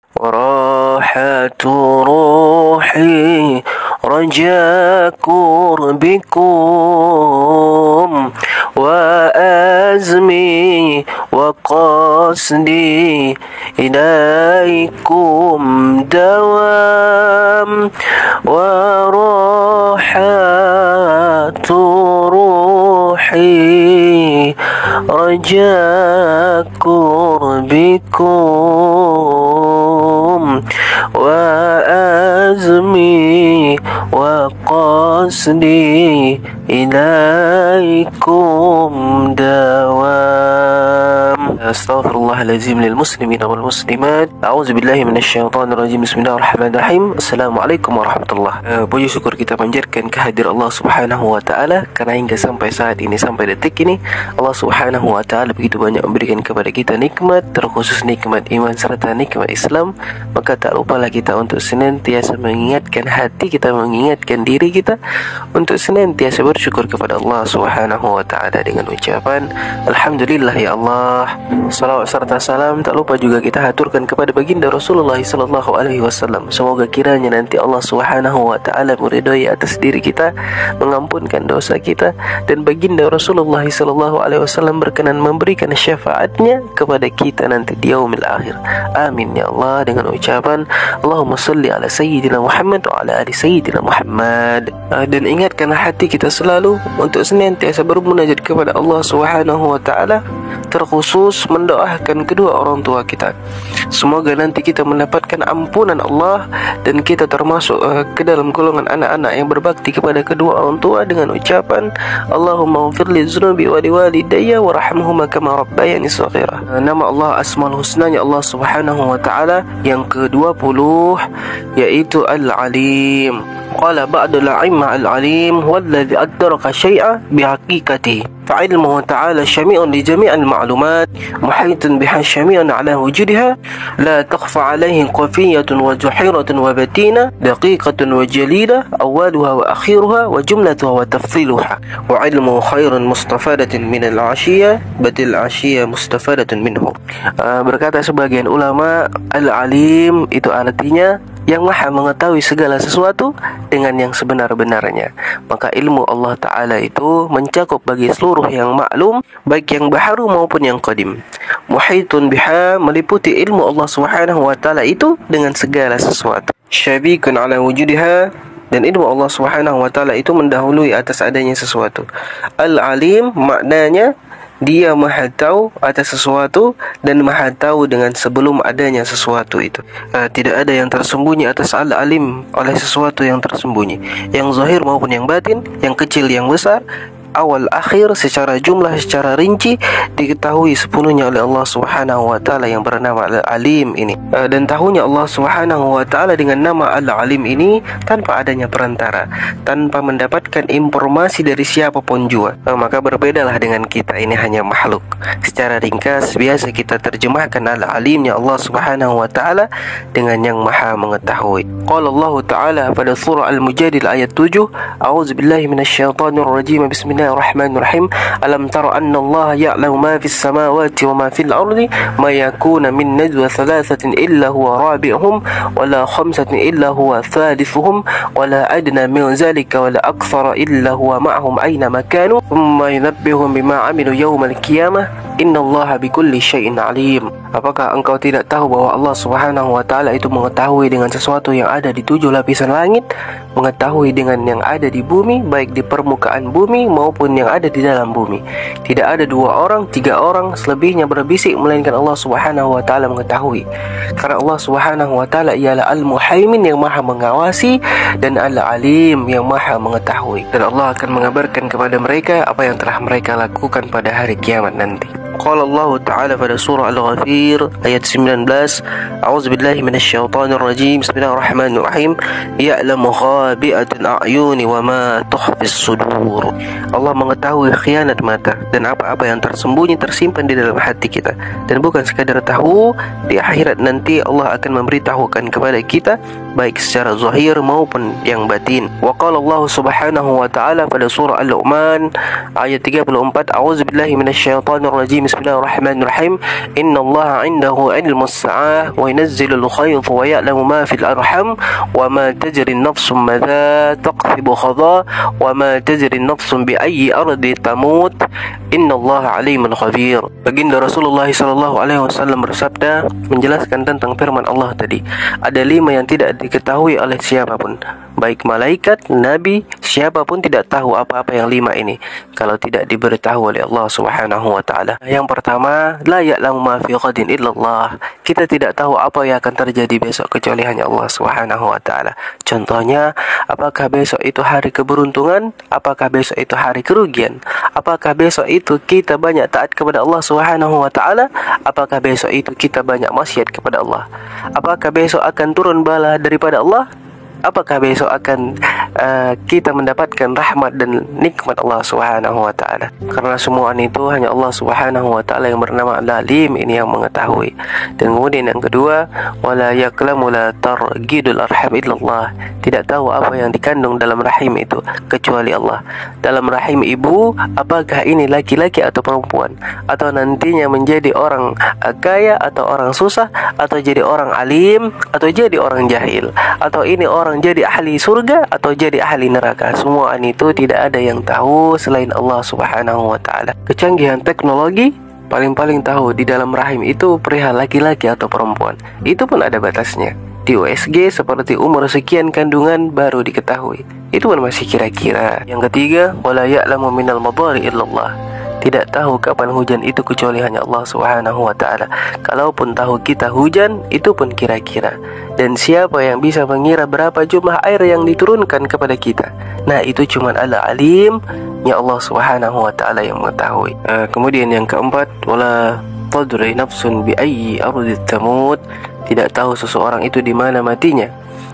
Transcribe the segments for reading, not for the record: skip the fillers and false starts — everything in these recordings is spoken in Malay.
وراحة روحي رجاء قربكم وأزمي وقصدي إليكم دوام وراحة روحي رجاء قربكم وأزمي وقصدي إليكم دوام. أستغفر الله العظيم للمسلمين والmuslimat. A'udzubillahi minasyaitonirrajim. Bismillahirrahmanirrahim. Assalamualaikum warahmatullahi. Puji syukur kita panjatkan kehadiran Allah Subhanahu wa taala karena hingga sampai saat ini, sampai detik ini, Allah Subhanahu wa taala begitu banyak memberikan kepada kita nikmat, terkhusus nikmat iman serta nikmat Islam. Maka tak lupalah kita untuk senantiasa mengingatkan hati kita, mengingatkan diri kita untuk senantiasa bersyukur kepada Allah Subhanahu wa taala dengan ucapan alhamdulillah ya Allah. Salawat serta salam tak lupa juga kita haturkan kepada baginda Rasulullah sallallahu alaihi wasallam. Semoga kiranya nanti Allah Subhanahu wa taala meridai atas diri kita, mengampunkan dosa kita, dan baginda Rasulullah sallallahu alaihi wasallam berkenan memberikan syafaatnya kepada kita nanti di yaumil akhir. Amin ya Allah. Dengan ucapan Allahumma salli ala sayyidina Muhammad wa ala ali sayyidina Muhammad. Dan ingatkan hati kita selalu untuk senantiasa bermunajat kepada Allah Subhanahu wa taala, terkhusus mendoakan kedua orang tua kita. Semoga nanti kita mendapatkan ampunan Allah dan kita termasuk ke dalam golongan anak-anak yang berbakti kepada kedua orang tua dengan ucapan Allahumma ighfirli dzunubi wa liwalidayya warhamhuma kama rabbayani shaghira. Nama Allah Asmaul Husnanya Allah Subhanahu wa taala yang ke-20 yaitu Al-Alim. Qala ba'dul a'imma al-alim walladhi adraka syai'a bihaqiqatihi. فعلمه تعالى شامع لجميع المعلومات محيط بها شامع على وجودها لا تخفى عليه خفية وجحيرة وبتينة دقيقة وجليلة أولها وأخيرها وجملتها وتفصيلها وعلمه خير مستفادة من العشية بل العشية مستفادة منه. Berkata sebagian ulama, Al-Alim itu artinya yang maha mengetahui segala sesuatu dengan yang sebenar-benarnya. Maka ilmu Allah Ta'ala itu mencakup bagi seluruh yang maklum, baik yang baharu maupun yang qadim. Muhitun biha, meliputi ilmu Allah Subhanahu wa Ta'ala itu dengan segala sesuatu. Syabikun ala wujudiha, dan ilmu Allah Subhanahu wa Ta'ala itu mendahului atas adanya sesuatu. Al-Alim maknanya Dia maha tahu atas sesuatu dan maha tahu dengan sebelum adanya sesuatu itu. Tidak ada yang tersembunyi atas Al-Alim oleh sesuatu yang tersembunyi, yang zahir maupun yang batin, yang kecil yang besar, awal akhir, secara jumlah, secara rinci diketahui sepenuhnya oleh Allah Subhanahu wa taala yang bernama Al-Alim ini. Dan tahunya Allah Subhanahu wa taala dengan nama Al-Alim ini tanpa adanya perantara, tanpa mendapatkan informasi dari siapapun juga. Maka berbedalah dengan kita, ini hanya makhluk. Secara ringkas biasa kita terjemahkan Al-Alimnya Allah Subhanahu wa taala dengan yang maha mengetahui. Qala Allah taala pada surah Al-Mujadil ayat 7, A'udzubillahi minasyaitonir rajim. Bismillahirrahmanirrahim. Alam tara anna Allah ya'lamu ma fis samawati wa ma fil ardi ma yakuna min najwa thalathatin illa huwa rabi'uhum wa la khamsatin illa huwa thalithuhum wa la adna min zalika wa la akthara illa huwa ma'ahum aina ma kanu thumma yunabbihum bima 'amilu yawmal qiyamah innallaha bikulli syai'in 'alim. Apakah engkau tidak tahu bahwa Allah Subhanahu wa taala itu mengetahui dengan sesuatu yang ada di 7 lapisan langit, mengetahui dengan yang ada di bumi, baik di permukaan bumi maupun yang ada di dalam bumi. Tidak ada 2 orang, 3 orang selebihnya berbisik melainkan Allah Subhanahu wa taala mengetahui. Karena Allah Subhanahu wa taala ialah Al-Muhaimin yang maha mengawasi dan Al-Alim yang maha mengetahui. Dan Allah akan mengabarkan kepada mereka apa yang telah mereka lakukan pada hari kiamat nanti. Qala Allah Ta'ala pada surah Al-Ghafir ayat 19, A'udzubillahi minasyaitonir rajim. Bismillahirrahmanirrahim. Ya'lamu khabi'atul a'yuni wa ma tukhfis sudur. Allah mengetahui khianat mata dan apa-apa yang tersembunyi tersimpan di dalam hati kita. Dan bukan sekadar tahu, di akhirat nanti Allah akan memberitahukan kepada kita baik secara zahir maupun yang batin. Wa qala Allah Subhanahu wa ta'ala pada surah Al-Luqman ayat 34, A'udzubillahi minasyaitonir rajim. Bismillahirrahmanirrahim. Innallaha 'indahu 'ilmus sa'ah wa yunazzilul khayt wa ya'lamu ma fil arham wa ma tajri an-nafsum madza taqsibu khadha wa ma tajri an-nafsum bi ayyi ardi tamut. Innallaha 'alimun khabir. Baginda Rasulullah sallallahu alaihi wasallam bersabda menjelaskan tentang firman Allah tadi. Ada 5 yang tidak diketahui oleh siapapun, baik malaikat, nabi, siapapun tidak tahu apa-apa yang 5 ini kalau tidak diberitahu oleh Allah Subhanahu wa taala. Yang pertama, la ya'lamu ma fi ghadin illallah. Kita tidak tahu apa yang akan terjadi besok kecuali hanya Allah Subhanahu wa taala. Contohnya, apakah besok itu hari keberuntungan? Apakah besok itu hari kerugian? Apakah besok itu kita banyak taat kepada Allah Subhanahu wa taala? Apakah besok itu kita banyak maksiat kepada Allah? Apakah besok akan turun bala daripada Allah? Apakah besok akan kita mendapatkan rahmat dan nikmat Allah Subhanahu wa taala? Karena semua itu hanya Allah Subhanahu wa taala yang bernama Al-Alim ini yang mengetahui. Dan kemudian yang kedua, wala yaqlamu la targidul arham illallah. Tidak tahu apa yang dikandung dalam rahim itu kecuali Allah. Dalam rahim ibu, apakah ini laki-laki atau perempuan, atau nantinya menjadi orang kaya atau orang susah, atau jadi orang alim atau jadi orang jahil, atau ini orang jadi ahli surga atau jadi ahli neraka. Semua itu tidak ada yang tahu selain Allah Subhanahu wa taala. Kecanggihan teknologi paling-paling tahu di dalam rahim itu perihal laki-laki atau perempuan. Itu pun ada batasnya. Di USG seperti umur sekian kandungan baru diketahui. Itu pun masih kira-kira. Yang ketiga, wala ya'lamu minal madari illallah. Tidak tahu kapan hujan itu kecuali hanya Allah Subhanahu wa taala. Kalaupun tahu kita hujan, itu pun kira-kira. Dan siapa yang bisa mengira berapa jumlah air yang diturunkan kepada kita? Nah, itu cuma Al-Alim, ya Allah Subhanahu wa taala yang mengetahui. Kemudian yang keempat, wala tadri nafsun bi ayyi ardi tamut. Tidak tahu seseorang itu di mana matinya.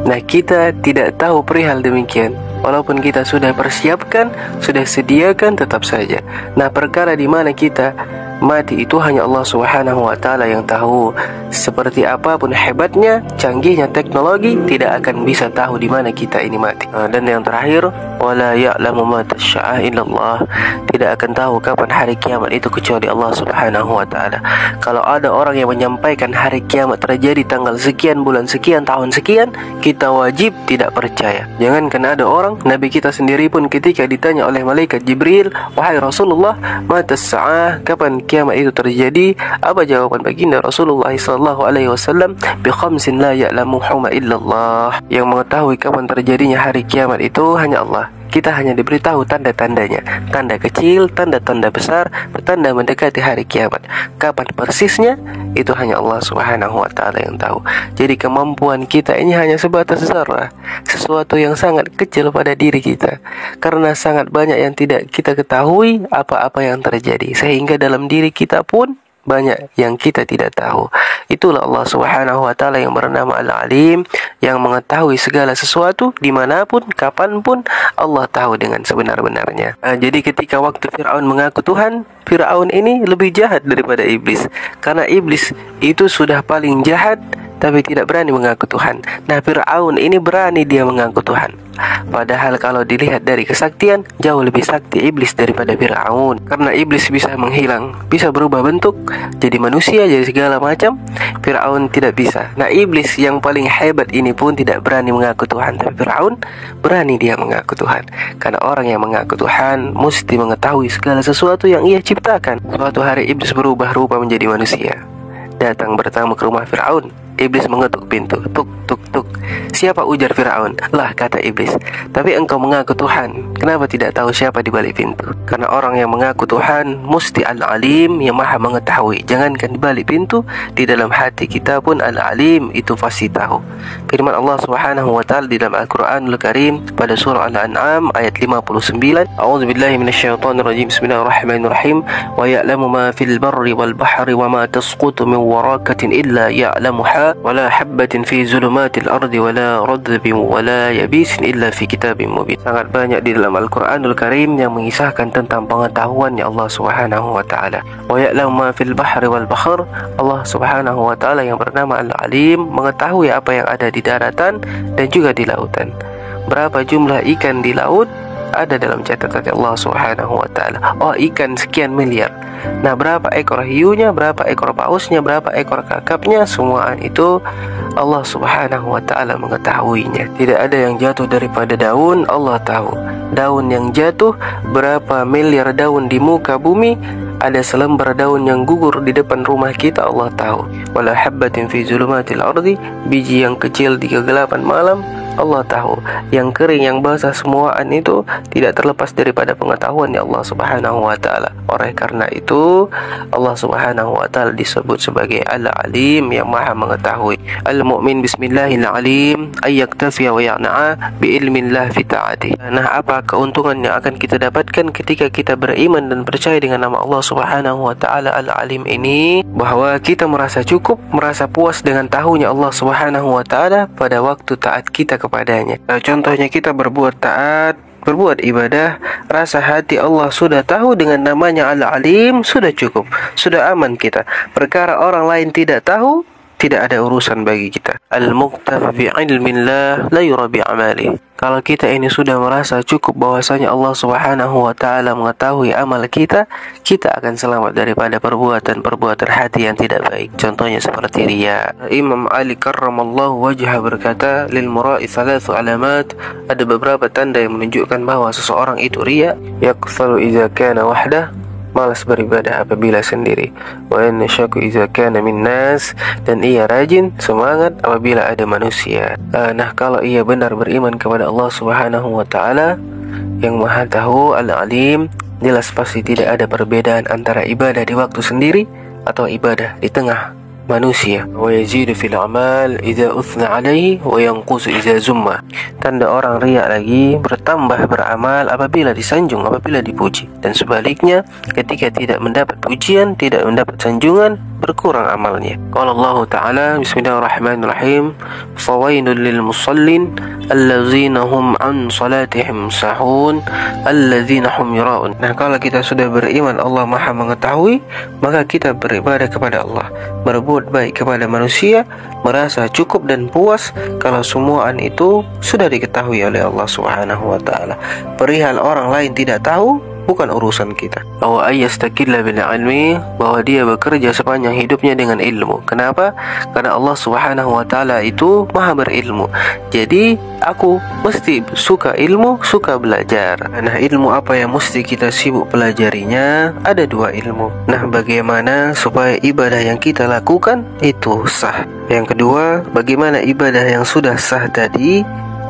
Nah, kita tidak tahu perihal demikian. Walaupun kita sudah persiapkan, sudah sediakan, tetap saja. Nah, perkara di mana kita mati itu hanya Allah Subhanahu wa taala yang tahu. Seperti apapun hebatnya, canggihnya teknologi, tidak akan bisa tahu di mana kita ini mati. Dan yang terakhir, wala ya'lamu ma tasya'a illallah. Tidak akan tahu kapan hari kiamat itu kecuali Allah Subhanahu wa taala. Kalau ada orang yang menyampaikan hari kiamat terjadi tanggal sekian, bulan sekian, tahun sekian, kita wajib tidak percaya. Jangankan ada orang, Nabi kita sendiri pun ketika ditanya oleh malaikat Jibril, wahai Rasulullah, mata sa'ah, kapan kiamat itu terjadi? Apa jawaban baginda Rasulullah sallallahu alaihi wasallam? Bi khamsin la ya'lamuhuma illallah. Yang mengetahui kapan terjadinya hari kiamat itu hanya Allah. Kita hanya diberitahu tanda-tandanya, tanda kecil, tanda-tanda besar, tanda mendekati hari kiamat. Kapan persisnya, itu hanya Allah Subhanahu wa taala yang tahu. Jadi kemampuan kita ini hanya sebatas zarah, sesuatu yang sangat kecil pada diri kita. Karena sangat banyak yang tidak kita ketahui apa-apa yang terjadi, sehingga dalam diri kita pun banyak yang kita tidak tahu. Itulah Allah Subhanahu wa taala yang bernama Al-Alim, yang mengetahui segala sesuatu dimanapun, kapanpun. Allah tahu dengan sebenar-benarnya. Jadi ketika waktu Fir'aun mengaku Tuhan, Fir'aun ini lebih jahat daripada iblis. Karena iblis itu sudah paling jahat, tapi tidak berani mengaku Tuhan. Nah, Fir'aun ini berani dia mengaku Tuhan. Padahal kalau dilihat dari kesaktian, jauh lebih sakti iblis daripada Fir'aun. Karena iblis bisa menghilang, bisa berubah bentuk, jadi manusia, jadi segala macam. Fir'aun tidak bisa. Nah, iblis yang paling hebat ini pun tidak berani mengaku Tuhan. Tapi Fir'aun berani dia mengaku Tuhan. Karena orang yang mengaku Tuhan mesti mengetahui segala sesuatu yang ia ciptakan. Suatu hari iblis berubah rupa menjadi manusia, datang bertamu ke rumah Fir'aun. Iblis mengetuk pintu, tuk tuk tuk. Siapa, ujar Fir'aun? Lah, kata iblis, tapi engkau mengaku Tuhan, kenapa tidak tahu siapa di balik pintu? Karena orang yang mengaku Tuhan mesti Al-Alim, yang maha mengetahui. Jangankan di balik pintu, di dalam hati kita pun Al-Alim itu pasti tahu. Firman Allah Subhanahu wa taala di dalam Al-Qur'anul Karim pada surah Al-An'am ayat 59, A'udzubillahi minasyaitonirrajim. Bismillahirrahmanirrahim. Wa ya'lamu ma fil barri wal bahri wa ma tasqutu min waraqatin illa ya'lamuha wala habbatin fi zulumatil ardi wala radbin wala yabisin illa fi kitabim mubin. Sangat banyak di dalam Al-Qur'anul Karim yang mengisahkan tentang pengetahuannya Allah Subhanahu wa taala. Wa ya'lamu ma fil bahri wal bahr. Allah Subhanahu wa taala yang bernama Al-Alim mengetahui apa yang ada di daratan dan juga di lautan. Berapa jumlah ikan di laut, ada dalam catatan Allah Subhanahu wa ta'ala. Oh, ikan sekian miliar. Nah, berapa ekor hiunya, berapa ekor pausnya, berapa ekor kakapnya, semua itu Allah Subhanahu wa ta'ala mengetahuinya. Tidak ada yang jatuh daripada daun, Allah tahu. Daun yang jatuh, berapa miliar daun di muka bumi, ada selembar daun yang gugur di depan rumah kita, Allah tahu. Wala habbatin fi zulumatil ardi, biji yang kecil di kegelapan malam, Allah tahu. Yang kering, yang basah, semuaan itu tidak terlepas daripada pengetahuan ya Allah Subhanahu wa ta'ala. Oleh karena itu Allah Subhanahu wa ta'ala disebut sebagai Al-Alim, yang maha mengetahui. Al-mu'min bismillahirrahmanirrahim ayyaktafiya wa ya'na'a bi'ilmillah fi ta'ati. Nah, apa keuntungan yang akan kita dapatkan ketika kita beriman dan percaya dengan nama Allah Subhanahu wa ta'ala Al-Alim ini? Bahwa kita merasa cukup, merasa puas dengan tahunya Allah Subhanahu wa ta'ala pada waktu taat kita kepadanya. Nah, contohnya kita berbuat taat, berbuat ibadah, rasa hati Allah sudah tahu dengan namanya Al-Alim, sudah cukup, sudah aman kita. Perkara orang lain tidak tahu, tidak ada urusan bagi kita. Al-muqtafi bi ilmillah la yura bi amali. Kalau kita ini sudah merasa cukup bahwasanya Allah Subhanahu wa ta'ala mengetahui amal kita, kita akan selamat daripada perbuatan-perbuatan hati yang tidak baik. Contohnya seperti riya. Imam Ali karramallahu wajhah berkata, lil mura'i thalathu alamat, ada beberapa tanda yang menunjukkan bahwa seseorang itu riya. Yaqsalu idza kana wahdah, malas beribadah apabila sendiri. Wa yanashaku idza kana min nas, dan ia rajin, semangat apabila ada manusia. Nah, kalau ia benar beriman kepada Allah Subhanahu wa ta'ala yang maha tahu, Al-Alim, jelas pasti tidak ada perbedaan antara ibadah di waktu sendiri atau ibadah di tengah manusia. Wa yazidu fil amal idza uthna alaihi wa yanqusu idza zumma. Tanda orang riya lagi, bertambah beramal apabila disanjung, apabila dipuji, dan sebaliknya ketika tidak mendapat pujian, tidak mendapat sanjungan, berkurang amalnya. Qala Allah Ta'ala, bismillahirrahmanirrahim, fawailul lil musallin allazina hum an salatihim sahun allazina hum yura'un. Nah, kalau kita sudah beriman Allah maha mengetahui, maka kita beribadah kepada Allah, berbuat baik kepada manusia, merasa cukup dan puas kalau semuaan itu sudah diketahui oleh Allah Subhanahu wa ta'ala. Perihal orang lain tidak tahu, bukan urusan kita. Bahwa ayyastakilla bil ilmi, bahwa dia bekerja sepanjang hidupnya dengan ilmu. Kenapa? Karena Allah Subhanahu wa ta'ala itu maha berilmu. Jadi aku mesti suka ilmu, suka belajar. Nah, ilmu apa yang mesti kita sibuk pelajarinya? Ada dua ilmu. Nah, bagaimana supaya ibadah yang kita lakukan itu sah? Yang kedua, bagaimana ibadah yang sudah sah tadi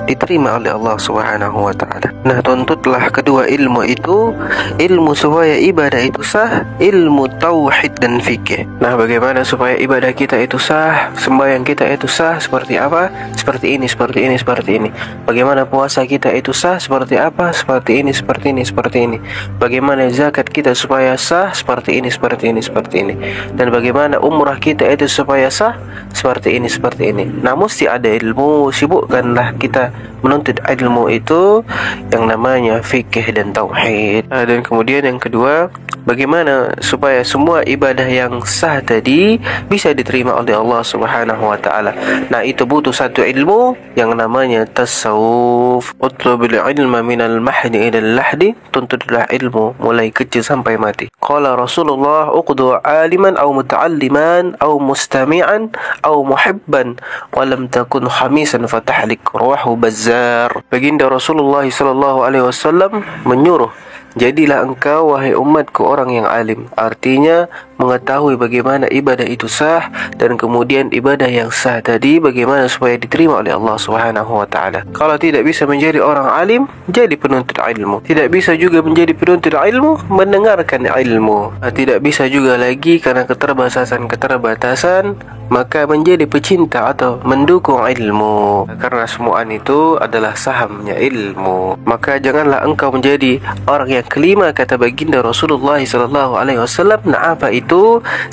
diterima oleh Allah Subhanahu wa ta'ala. Nah, tuntutlah kedua ilmu itu, ilmu supaya ibadah itu sah, ilmu tauhid dan fikih. Nah, bagaimana supaya ibadah kita itu sah, sembahyang kita itu sah, seperti apa? Seperti ini, seperti ini, seperti ini. Bagaimana puasa kita itu sah, seperti apa? Seperti ini, seperti ini, seperti ini. Bagaimana zakat kita supaya sah, seperti ini, seperti ini, seperti ini. Dan bagaimana umrah kita itu supaya sah, seperti ini, seperti ini. Nah, mesti ada ilmu, sibukkanlah kita menuntut ilmu itu yang namanya fikih dan tauhid. Dan kemudian yang kedua, bagaimana supaya semua ibadah yang sah tadi bisa diterima oleh Allah Subhanahu wa ta'ala. Nah, itu butuh satu ilmu yang namanya tasawuf. Utlubul ilma minal mahdi ilal lahdi, tuntutlah ilmu mulai kecil sampai mati. Qala Rasulullah, uqdu aliman aw muta'alliman aw mustami'an aw muhibban wa lam takun khamisan fatahlik, rawahu Bazzar. Baginda Rasulullah sallallahu alaihi wasallam menyuruh, jadilah engkau wahai umatku orang yang alim. Artinya mengetahui bagaimana ibadah itu sah, dan kemudian ibadah yang sah tadi bagaimana supaya diterima oleh Allah Subhanahu wa ta'ala. Kalau tidak bisa menjadi orang alim, jadi penuntut ilmu. Tidak bisa juga menjadi penuntut ilmu, mendengarkan ilmu. Tidak bisa juga lagi karena keterbatasan, maka menjadi pecinta atau mendukung ilmu. Karena semuaan itu adalah sahamnya ilmu. Maka janganlah engkau menjadi orang yang kelima, kata baginda Rasulullah SAW. Nah, apa itu?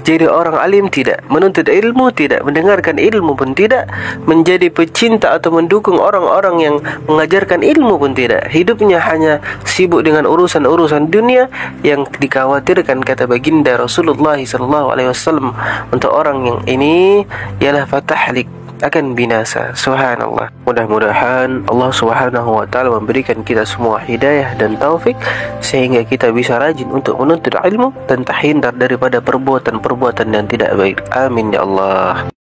Jadi orang alim tidak, menuntut ilmu tidak, mendengarkan ilmu pun tidak, menjadi pecinta atau mendukung orang-orang yang mengajarkan ilmu pun tidak. Hidupnya hanya sibuk dengan urusan-urusan dunia yang dikhawatirkan, kata baginda Rasulullah SAW, untuk orang yang ini ialah fatahlik, akan binasa. Subhanallah. Mudah-mudahan Allah Subhanahu wa taala memberikan kita semua hidayah dan taufik sehingga kita bisa rajin untuk menuntut ilmu dan terhindar daripada perbuatan-perbuatan yang tidak baik. Amin ya Allah.